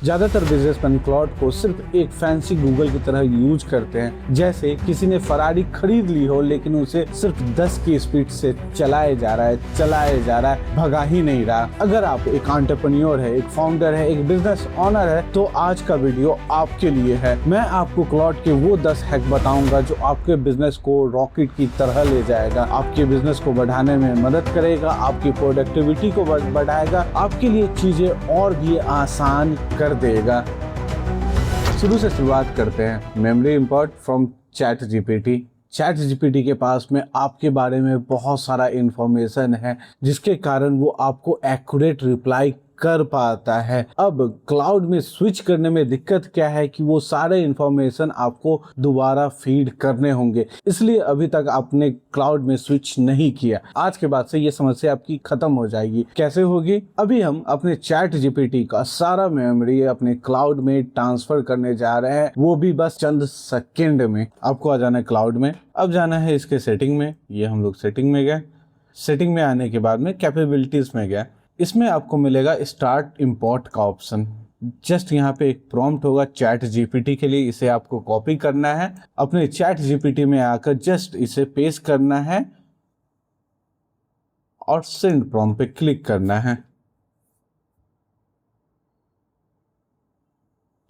ज्यादातर businessman cloud को सिर्फ एक फैंसी गूगल की तरह यूज करते हैं, जैसे किसी ने फरारी खरीद ली हो लेकिन उसे सिर्फ 10 की स्पीड से चलाया जा रहा है, भगा ही नहीं रहा। अगर आप एक एंटरप्रेन्योर है, एक फाउंडर है, एक बिजनेस ऑनर है, तो आज का वीडियो आपके लिए है। मैं आपको क्लाउड के वो 10 हैक बताऊंगा जो आपके बिजनेस को रॉकेट की तरह ले जाएगा, आपके बिजनेस को बढ़ाने में मदद करेगा, आपकी प्रोडक्टिविटी को बढ़ाएगा, आपके लिए चीजें और भी आसान कर देगा। शुरू से शुरुआत करते हैं। Memory import from ChatGPT। ChatGPT के पास में आपके बारे में बहुत सारा इंफॉर्मेशन है, जिसके कारण वो आपको एक्यूरेट रिप्लाई कर पाता है। अब क्लाउड में स्विच करने में दिक्कत क्या है कि वो सारे इंफॉर्मेशन आपको दोबारा फीड करने होंगे, इसलिए अभी तक आपने क्लाउड में स्विच नहीं किया। आज के बाद से ये समस्या आपकी खत्म हो जाएगी। कैसे होगी? अभी हम अपने ChatGPT का सारा मेमोरी अपने क्लाउड में ट्रांसफर करने जा रहे हैं, वो भी बस चंद सेकेंड में। आपको आ जाना है क्लाउड में। अब जाना है इसके सेटिंग में। ये हम लोग सेटिंग में गए। सेटिंग में आने के बाद में कैपेबिलिटीज में गए। इसमें आपको मिलेगा स्टार्ट इंपोर्ट का ऑप्शन। जस्ट यहाँ पे एक प्रॉम्प्ट होगा ChatGPT के लिए, इसे आपको कॉपी करना है, अपने ChatGPT में आकर जस्ट इसे पेस्ट करना है और सेंड प्रॉम्प्ट पे क्लिक करना है।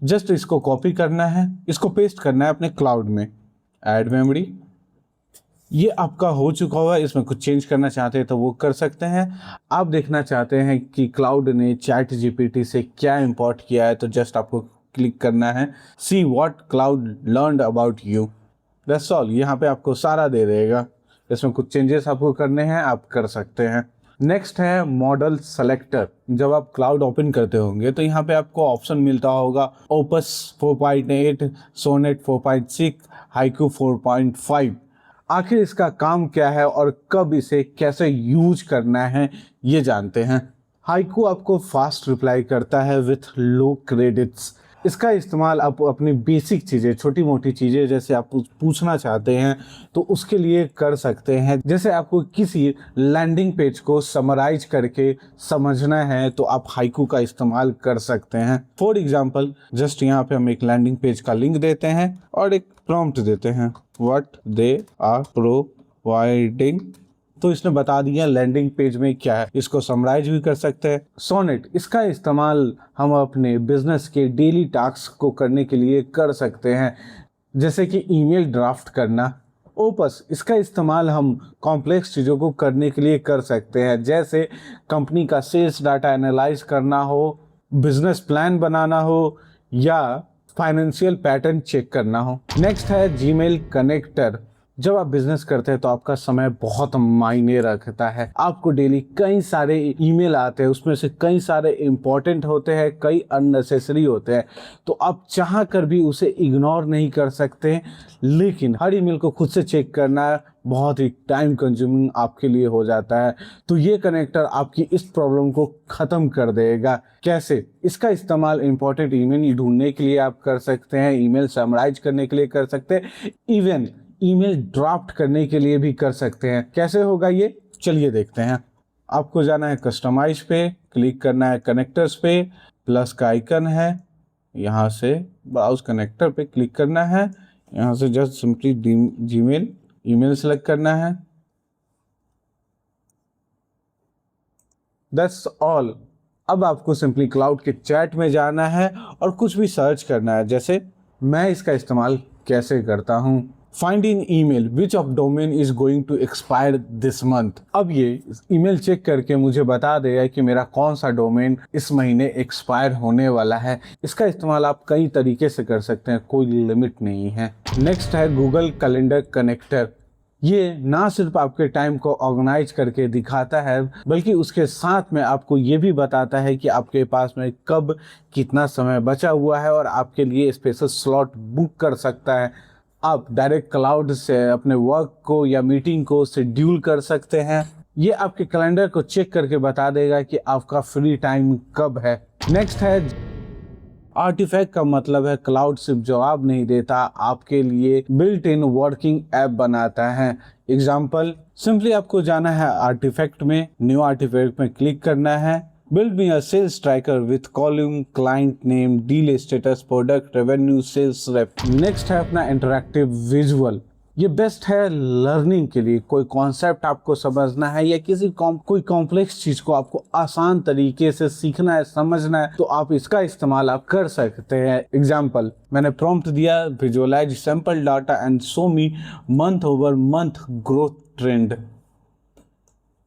जस्ट इसको कॉपी करना है, इसको पेस्ट करना है अपने क्लाउड में। ऐड मेमोरी, ये आपका हो चुका हुआ है। इसमें कुछ चेंज करना चाहते हैं तो वो कर सकते हैं। आप देखना चाहते हैं कि क्लाउड ने ChatGPT से क्या इंपोर्ट किया है, तो जस्ट आपको क्लिक करना है see what cloud learned about you. That's all. यहाँ पे आपको सारा दे देगा। इसमें कुछ चेंजेस आपको करने हैं, आप कर सकते हैं। नेक्स्ट है मॉडल सेलेक्टर। जब आप क्लाउड ओपन करते होंगे तो यहाँ पे आपको ऑप्शन मिलता होगा ओपस 4.8, सोनेट 4.6, हाइकू 4.5। आखिर इसका काम क्या है और कब इसे कैसे यूज करना है, ये जानते हैं। हाइकू आपको फास्ट रिप्लाई करता है विथ लो क्रेडिट्स। इसका इस्तेमाल आप अपनी बेसिक चीज़ें, छोटी मोटी चीज़ें जैसे आप पूछना चाहते हैं तो उसके लिए कर सकते हैं। जैसे आपको किसी लैंडिंग पेज को समराइज करके समझना है तो आप हाइकू का इस्तेमाल कर सकते हैं। फॉर एग्जांपल, जस्ट यहाँ पे हम एक लैंडिंग पेज का लिंक देते हैं और एक प्रॉम्प्ट देते हैं व्हाट दे आर प्रोवाइडिंग। तो इसने बता दिया लैंडिंग पेज में क्या है। इसको समराइज भी कर सकते हैं। सोनेट, इसका इस्तेमाल हम अपने बिजनेस के डेली टास्क को करने के लिए कर सकते हैं, जैसे कि ईमेल ड्राफ्ट करना। ओपस, इसका इस्तेमाल हम कॉम्प्लेक्स चीज़ों को करने के लिए कर सकते हैं, जैसे कंपनी का सेल्स डाटा एनालाइज करना हो, बिजनेस प्लान बनाना हो या फाइनेंशियल पैटर्न चेक करना हो। नेक्स्ट है जीमेल कनेक्टर। जब आप बिजनेस करते हैं तो आपका समय बहुत मायने रखता है। आपको डेली कई सारे ईमेल आते हैं, उसमें से कई सारे इंपॉर्टेंट होते हैं, कई अननेसेसरी होते हैं, तो आप चाह कर भी उसे इग्नोर नहीं कर सकते। लेकिन हर ईमेल को खुद से चेक करना बहुत ही टाइम कंज्यूमिंग आपके लिए हो जाता है। तो ये कनेक्टर आपकी इस प्रॉब्लम को ख़त्म कर देगा। कैसे? इसका इस्तेमाल इंपॉर्टेंट ईमेल ढूंढने के लिए आप कर सकते हैं, ईमेल समराइज करने के लिए कर सकते हैं, इवन ईमेल ड्राफ्ट करने के लिए भी कर सकते हैं। कैसे होगा ये, चलिए देखते हैं। आपको जाना है कस्टमाइज पे, क्लिक करना है कनेक्टर्स पे, प्लस का आइकन है, यहाँ से ब्राउज कनेक्टर पे क्लिक करना है, यहाँ से just simply Gmail email select करना है। That's all. अब आपको सिंपली क्लाउड के चैट में जाना है और कुछ भी सर्च करना है, जैसे मैं इसका इस्तेमाल कैसे करता हूँ। Find in email which of domain is going to expire this month. अब ये ईमेल चेक करके मुझे बता देगा कि मेरा कौन सा डोमेन इस महीने एक्सपायर होने वाला है। इसका इस्तेमाल आप कई तरीके से कर सकते हैं, कोई लिमिट नहीं है। नेक्स्ट है गूगल कैलेंडर कनेक्टर। ये ना सिर्फ आपके टाइम को ऑर्गेनाइज करके दिखाता है, बल्कि उसके साथ में आपको ये भी बताता है कि आपके पास में कब कितना समय बचा हुआ है और आपके लिए स्पेशल स्लॉट बुक कर सकता है। आप डायरेक्ट क्लाउड से अपने वर्क को या मीटिंग को शेड्यूल कर सकते हैं। ये आपके कैलेंडर को चेक करके बता देगा कि आपका फ्री टाइम कब है। नेक्स्ट है आर्टिफैक्ट का मतलब है क्लाउड सिर्फ जवाब नहीं देता, आपके लिए बिल्ट इन वर्किंग ऐप बनाता है। एग्जाम्पल, सिंपली आपको जाना है आर्टिफैक्ट में, न्यू आर्टिफैक्ट में क्लिक करना है, Build me a sales tracker with column, client name, deal status, product, revenue, sales rep. Next है अपना इंटरैक्टिव विजुअल। ये बेस्ट है लर्निंग के लिए। कोई कॉन्सेप्ट आपको समझना है या कोई कॉम्प्लेक्स चीज को आपको आसान तरीके से सीखना है, समझना है, तो आप इसका इस्तेमाल आप कर सकते हैं। एग्जाम्पल, मैंने प्रॉम्प्ट दिया, visualize sample data and show me month over month growth trend.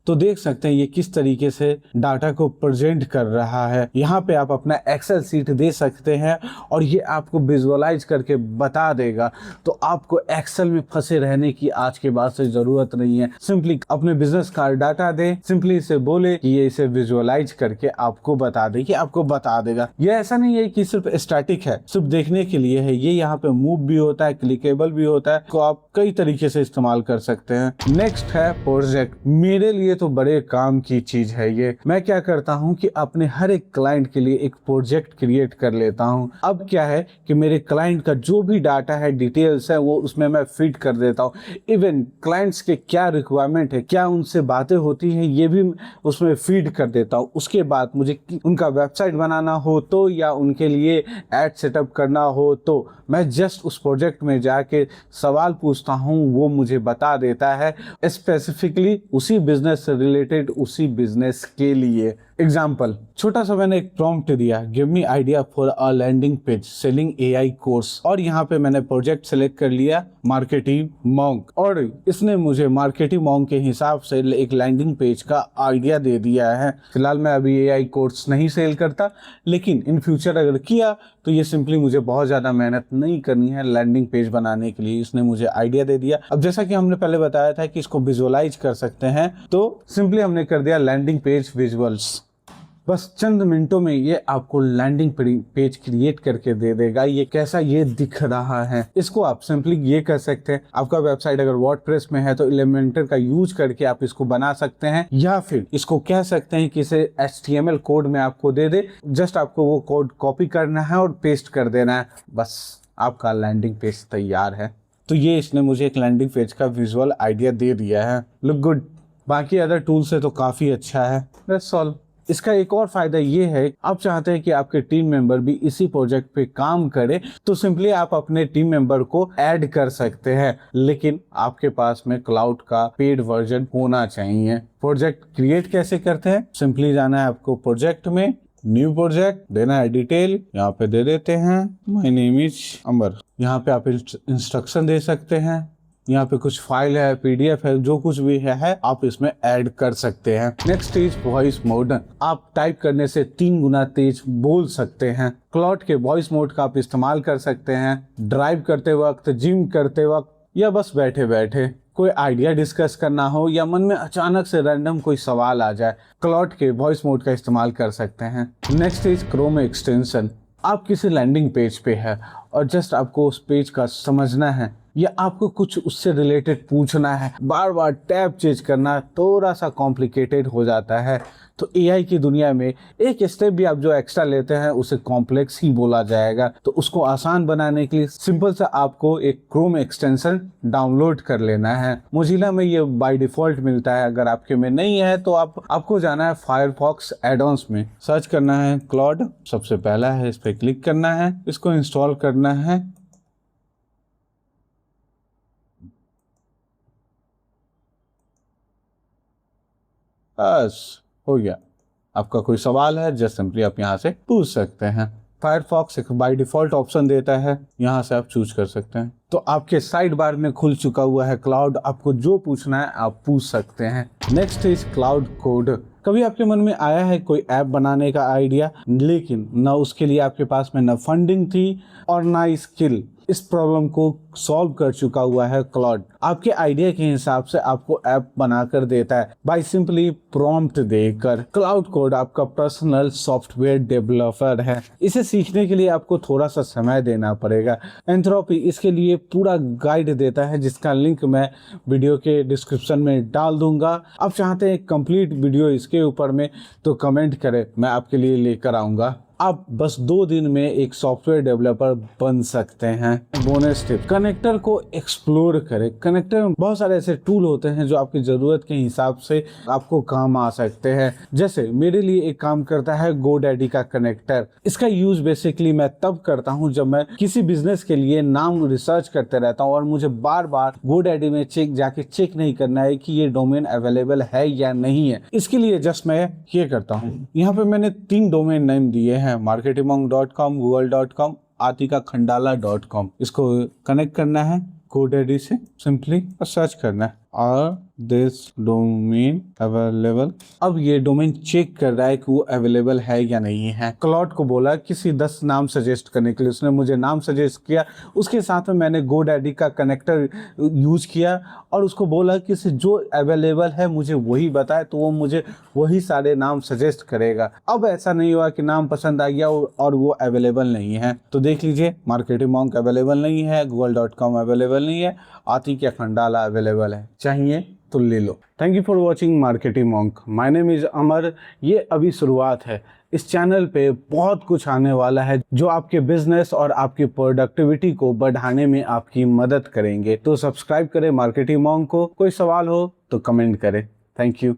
तो देख सकते हैं ये किस तरीके से डाटा को प्रेजेंट कर रहा है। यहाँ पे आप अपना एक्सेल शीट दे सकते हैं और ये आपको विजुअलाइज करके बता देगा। तो आपको एक्सेल में फंसे रहने की आज के बाद से जरूरत नहीं है। सिंपली अपने बिजनेस का डाटा दे, सिंपली इसे बोले कि ये इसे विजुअलाइज करके आपको बता दे, कि आपको बता देगा। ये ऐसा नहीं है कि सिर्फ स्टैटिक है, सिर्फ देखने के लिए है। ये यहाँ पे मूव भी होता है, क्लिकेबल भी होता है, तो आप कई तरीके से इस्तेमाल कर सकते हैं। नेक्स्ट है प्रोजेक्ट। मेरे लिए तो बड़े काम की चीज है ये। मैं क्या करता हूँ कि अपने हर एक क्लाइंट के लिए एक प्रोजेक्ट क्रिएट कर लेता हूँ। अब क्या है कि मेरे क्लाइंट का जो भी डाटा है, डिटेल्स है, वो उसमें मैं फीड कर देता हूँ। इवन क्लाइंट्स के क्या रिक्वायरमेंट है, क्या उनसे बातें होती हैं, ये भी उसमें फीड कर देता हूँ। उसके बाद मुझे उनका वेबसाइट बनाना हो तो, या उनके लिए एड सेटअप करना हो तो, मैं जस्ट उस प्रोजेक्ट में जाके सवाल पूछता हूँ, वो मुझे बता देता है स्पेसिफिकली उसी बिजनेस से रिलेटेड, उसी बिजनेस के लिए। एग्जाम्पल, छोटा सा मैंने एक प्रॉम्प्ट दिया, give me idea for a landing page selling AI course, और यहाँ पे मैंने प्रोजेक्ट सेलेक्ट कर लिया मार्केटिंग मॉन्क, और इसने मुझे मार्केटिंग मॉन्क के हिसाब से एक लैंडिंग पेज का आइडिया दे दिया है। फिलहाल मैं अभी एआई कोर्स नहीं सेल करता, लेकिन इन फ्यूचर अगर किया तो ये सिंपली मुझे बहुत ज़्यादा मेहनत नहीं करनी है लैंडिंग पेज बनाने के लिए। इसने मुझे आइडिया दे दिया। अब जैसा कि हमने पहले बताया था कि इसको विजुअलाइज कर सकते हैं, तो सिंपली हमने कर दिया लैंडिंग पेज विजुअल्स। बस चंद मिनटों में ये आपको लैंडिंग पेज क्रिएट करके दे देगा। ये कैसा ये दिख रहा है, इसको आप सिंपली ये कर सकते हैं। आपका वेबसाइट अगर वर्डप्रेस में है तो एलिमेंटर का यूज करके आप इसको बना सकते हैं, या फिर इसको कह सकते हैं कि इसे HTML कोड में आपको दे दे। जस्ट आपको वो कोड कॉपी करना है और पेस्ट कर देना है, बस आपका लैंडिंग पेज तैयार है। तो ये इसने मुझे एक लैंडिंग पेज का विजुअल आइडिया दे दिया है। Look good. बाकी अदर टूल से तो काफी अच्छा है। That's all. इसका एक और फायदा ये है, आप चाहते हैं कि आपके टीम मेंबर भी इसी प्रोजेक्ट पे काम करे, तो सिंपली आप अपने टीम मेंबर को ऐड कर सकते हैं, लेकिन आपके पास में क्लाउड का पेड वर्जन होना चाहिए। प्रोजेक्ट क्रिएट कैसे करते हैं? सिंपली जाना है आपको प्रोजेक्ट में, न्यू प्रोजेक्ट, देना है डिटेल, यहाँ पे दे देते हैं माय नेम इज अमर। यहाँ पे आप इंस्ट्रक्शन दे सकते हैं, यहाँ पे कुछ फाइल है, PDF है, जो कुछ भी है आप इसमें ऐड कर सकते हैं। Next is voice mode. आप टाइप करने से 3 गुना तेज बोल सकते हैं। क्लाउड के वॉइस मोड का आप इस्तेमाल कर सकते हैं ड्राइव करते वक्त, जिम करते वक्त, या बस बैठे बैठे कोई आइडिया डिस्कस करना हो, या मन में अचानक से रैंडम कोई सवाल आ जाए, क्लाउड के वॉइस मोड का इस्तेमाल कर सकते हैं। Next is Chrome extension. आप किसी लैंडिंग पेज पे है और जस्ट आपको उस पेज का समझना है, या आपको कुछ उससे रिलेटेड पूछना है, बार बार टैब चेंज करना थोड़ा सा कॉम्प्लिकेटेड हो जाता है। तो एआई की दुनिया में एक स्टेप भी आप जो एक्स्ट्रा लेते हैं उसे कॉम्प्लेक्स ही बोला जाएगा। तो उसको आसान बनाने के लिए सिंपल सा आपको एक क्रोम एक्सटेंशन डाउनलोड कर लेना है। मोजिला में ये बाय डिफॉल्ट मिलता है, अगर आपके में नहीं है तो आपको जाना है फायरफॉक्स एड-ऑन्स में, सर्च करना है क्लाउड, सबसे पहला है, इस पर क्लिक करना है, इसको इंस्टॉल करना है। बस हो गया। आपका कोई सवाल है जस्ट सिंपली आप यहाँ से पूछ सकते हैं। फायरफॉक्स एक बाय डिफॉल्ट ऑप्शन देता है, यहाँ से आप चूज कर सकते हैं। तो आपके साइड बार में खुल चुका हुआ है क्लाउड, आपको जो पूछना है आप पूछ सकते हैं। Next is cloud code. कभी आपके मन में आया है कोई ऐप बनाने का आइडिया, लेकिन ना उसके लिए आपके पास में ना फंडिंग थी और ना स्किल। इस प्रॉब्लम को सॉल्व कर चुका हुआ है क्लाउड। आपके आइडिया के हिसाब से आपको ऐप बनाकर देता है बाय सिंपली प्रॉम्प्ट देकर। क्लाउड कोड आपका पर्सनल सॉफ्टवेयर डेवलपर है। इसे सीखने के लिए आपको थोड़ा सा समय देना पड़ेगा। एंथ्रोपी इसके लिए पूरा गाइड देता है, जिसका लिंक मैं वीडियो के डिस्क्रिप्शन में डाल दूंगा। आप चाहते हैं कंप्लीट वीडियो इसके ऊपर में तो कमेंट करें, मैं आपके लिए लेकर आऊंगा। आप बस 2 दिन में एक सॉफ्टवेयर डेवलपर बन सकते हैं। बोनस टिप, कनेक्टर को एक्सप्लोर करें। कनेक्टर में बहुत सारे ऐसे टूल होते हैं जो आपकी ज़रूरत के हिसाब से आपको काम आ सकते हैं। जैसे मेरे लिए एक काम करता है GoDaddy का कनेक्टर। इसका यूज़ बेसिकली मैं तब करता हूं जब मैं किसी बिजनेस के लिए नाम रिसर्च करते रहता हूं और मुझे बार बार GoDaddy में जाके चेक नहीं करना है कि ये डोमेन अवेलेबल है या नहीं है। इसके लिए जस्ट मैं ये करता हूं, यहाँ पे मैंने 3 डोमेन नेम दिए हैं, marketingmonk.com, google.com, atikakhandala.com। इसको कनेक्ट करना है GoDaddy से, सिंपली सर्च करना है और दिस डोमेन अवेलेबल। अब ये डोमेन चेक कर रहा है कि वो अवेलेबल है या नहीं है। क्लाउड को बोला किसी 10 नाम सजेस्ट करने के लिए, उसने मुझे नाम सजेस्ट किया। उसके साथ में मैंने GoDaddy का कनेक्टर यूज किया और उसको बोला कि जो अवेलेबल है मुझे वही बताए, तो वो मुझे वही सारे नाम सजेस्ट करेगा। अब ऐसा नहीं हुआ कि नाम पसंद आ गया और वो अवेलेबल नहीं है। तो देख लीजिए, मार्केटिंग मॉन्क अवेलेबल नहीं है, google.com अवेलेबल नहीं है, आतिक खंडाला अवेलेबल है। चाहिए तो ले लो। Thank you for watching marketing monk. My name is Amar. ये अभी शुरुआत है। इस चैनल पे बहुत कुछ आने वाला है जो आपके बिजनेस और आपकी प्रोडक्टिविटी को बढ़ाने में आपकी मदद करेंगे। तो सब्सक्राइब करें मार्केटिंग मॉन्क को। कोई सवाल हो तो कमेंट करें। Thank you.